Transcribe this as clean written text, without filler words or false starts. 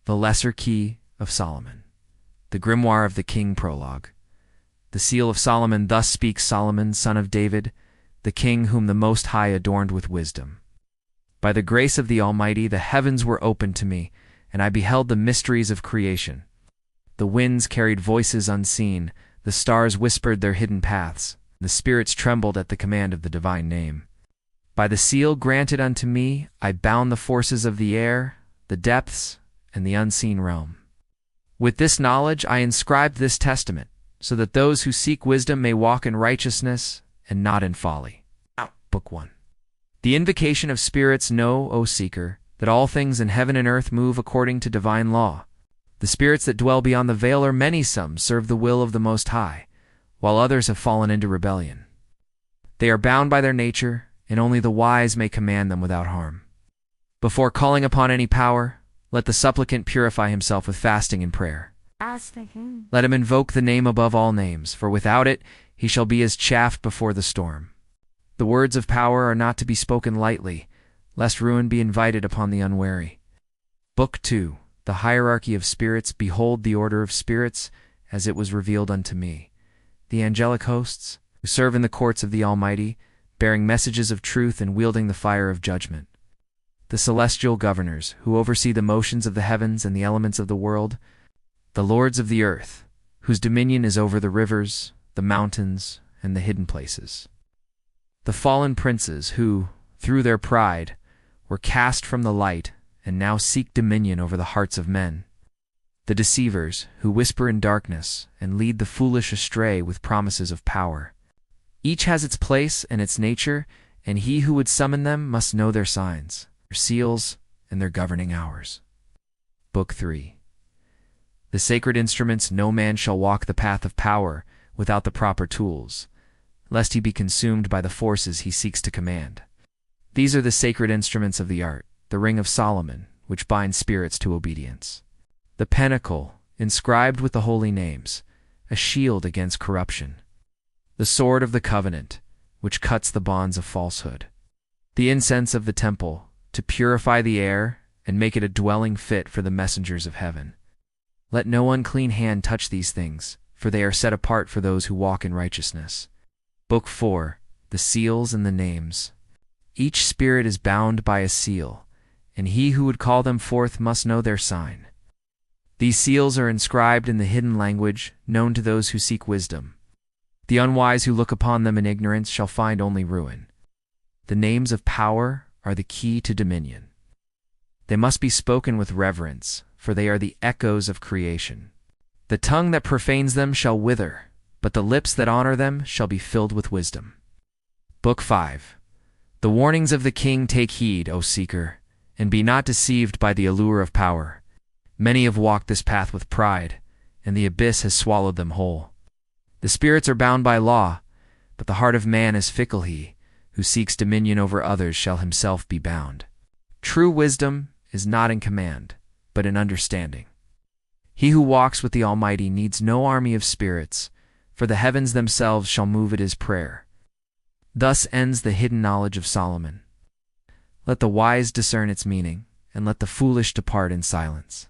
The Lesser Key of Solomon. The Grimoire of the King Prologue. The Seal of Solomon. Thus speaks Solomon, son of David, the king whom the Most High adorned with wisdom. By the grace of the Almighty the heavens were opened to me, and I beheld the mysteries of creation. The winds carried voices unseen, the stars whispered their hidden paths, the spirits trembled at the command of the divine name. By the seal granted unto me I bound the forces of the air, the depths, and the unseen realm. With this knowledge I inscribed this testament, so that those who seek wisdom may walk in righteousness and not in folly. Book 1. The invocation of spirits. Know, O seeker, that all things in heaven and earth move according to divine law. The spirits that dwell beyond the veil are many. Some serve the will of the Most High, while others have fallen into rebellion. They are bound by their nature, and only the wise may command them without harm. Before calling upon any power, let the supplicant purify himself with fasting and prayer. Let him invoke the name above all names, for without it he shall be as chaff before the storm. The words of power are not to be spoken lightly, lest ruin be invited upon the unwary. Book 2. The Hierarchy of Spirits. Behold the order of spirits, as it was revealed unto me. The angelic hosts, who serve in the courts of the Almighty, bearing messages of truth and wielding the fire of judgment. The celestial governors, who oversee the motions of the heavens and the elements of the world. The lords of the earth, whose dominion is over the rivers, the mountains, and the hidden places. The fallen princes, who, through their pride, were cast from the light and now seek dominion over the hearts of men. The deceivers, who whisper in darkness and lead the foolish astray with promises of power. Each has its place and its nature, and he who would summon them must know their signs, their seals, and their governing hours. Book 3. The sacred instruments. No man shall walk the path of power without the proper tools, lest he be consumed by the forces he seeks to command. These are the sacred instruments of the art, the ring of Solomon, which binds spirits to obedience. The pentacle, inscribed with the holy names, a shield against corruption. The sword of the covenant, which cuts the bonds of falsehood. The incense of the temple, to purify the air and make it a dwelling fit for the messengers of heaven. Let no unclean hand touch these things, for they are set apart for those who walk in righteousness. Book 4. The Seals and the Names. Each spirit is bound by a seal, and he who would call them forth must know their sign. These seals are inscribed in the hidden language, known to those who seek wisdom. The unwise who look upon them in ignorance shall find only ruin. The names of power are the key to dominion. They must be spoken with reverence, for they are the echoes of creation. The tongue that profanes them shall wither, but the lips that honor them shall be filled with wisdom. Book 5. The warnings of the king. Take heed, O seeker, and be not deceived by the allure of power. Many have walked this path with pride, and the abyss has swallowed them whole. The spirits are bound by law, but the heart of man is fickle. He who seeks dominion over others shall himself be bound. True wisdom is not in command, but in understanding. He who walks with the Almighty needs no army of spirits, for the heavens themselves shall move at his prayer. Thus ends the hidden knowledge of Solomon. Let the wise discern its meaning, and let the foolish depart in silence.